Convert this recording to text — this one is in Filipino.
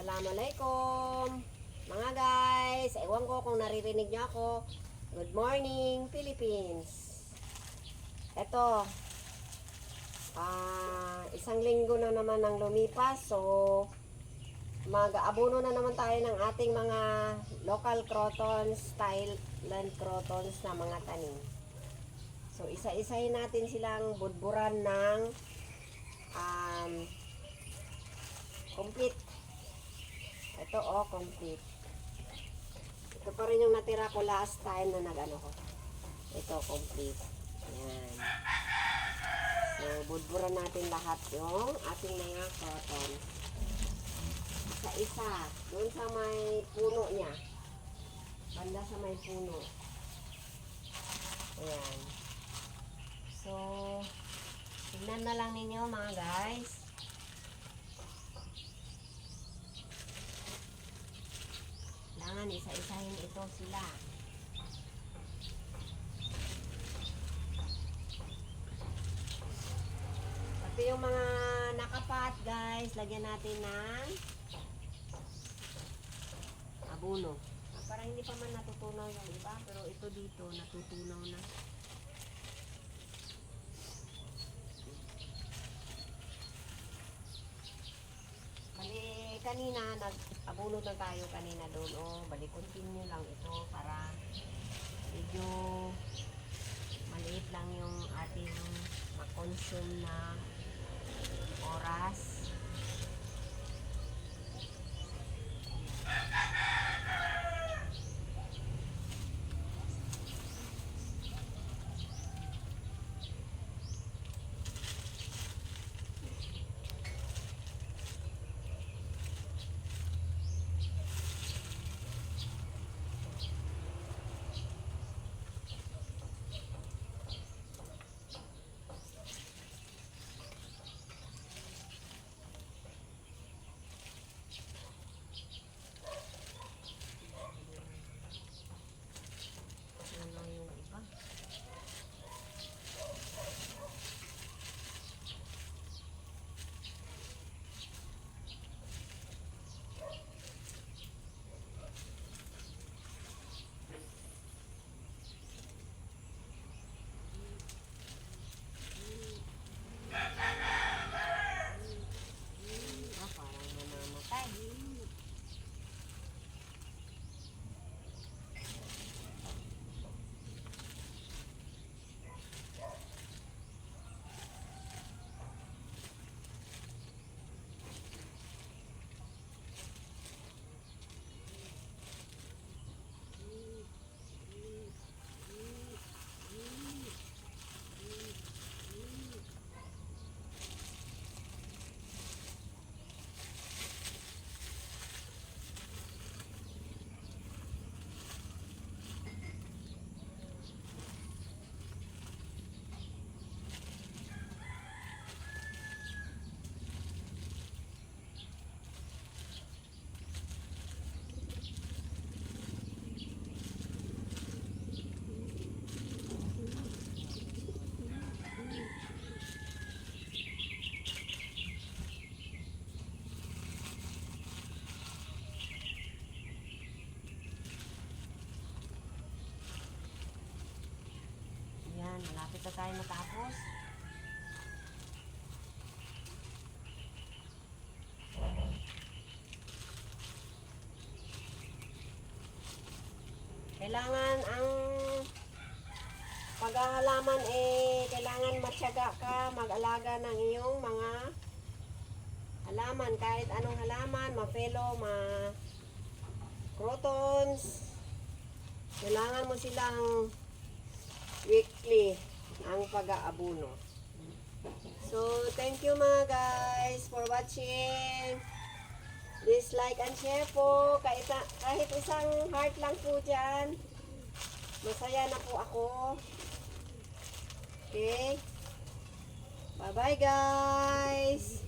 Assalamualaikum mga guys, ewan ko kung naririnig niyo ako. Good morning Philippines. Eto, isang linggo na naman ang lumipas. So mag-aabono na naman tayo ng ating mga local crotons, Thailand crotons na mga tanim. So isa-isahin natin silang budburan ng complete. Ito complete. Ito pa rin yung natira ko last time na nag-ano ko. Ito complete. Ayan. So budburan natin lahat yung ating mga cotton. Isa-isa. Doon sa may puno niya. Banda sa may puno. Ayan. So tignan na lang ninyo mga guys. Kailangan isa-isahin ito sila. Pati yung mga nakapat guys, lagyan natin ng abono. Para hindi pa man natutunaw yung iba, pero ito dito natutunaw na. Kanina nag-abunod na tayo kanina doon. Balik continue lang ito para medyo maliit lang yung ating ma-consume na oras. Malapit na tayo matapos. Kailangan ang paghahalaman kailangan matyaga ka mag-alaga ng iyong mga halaman, kahit anong halaman, mapelo, crotons. Kailangan mo silang weekly ang pag-aabono. So, thank you mga guys for watching. Please like and share po. Kahit isang heart lang po dyan. Masaya na po ako. Okay. Bye-bye guys.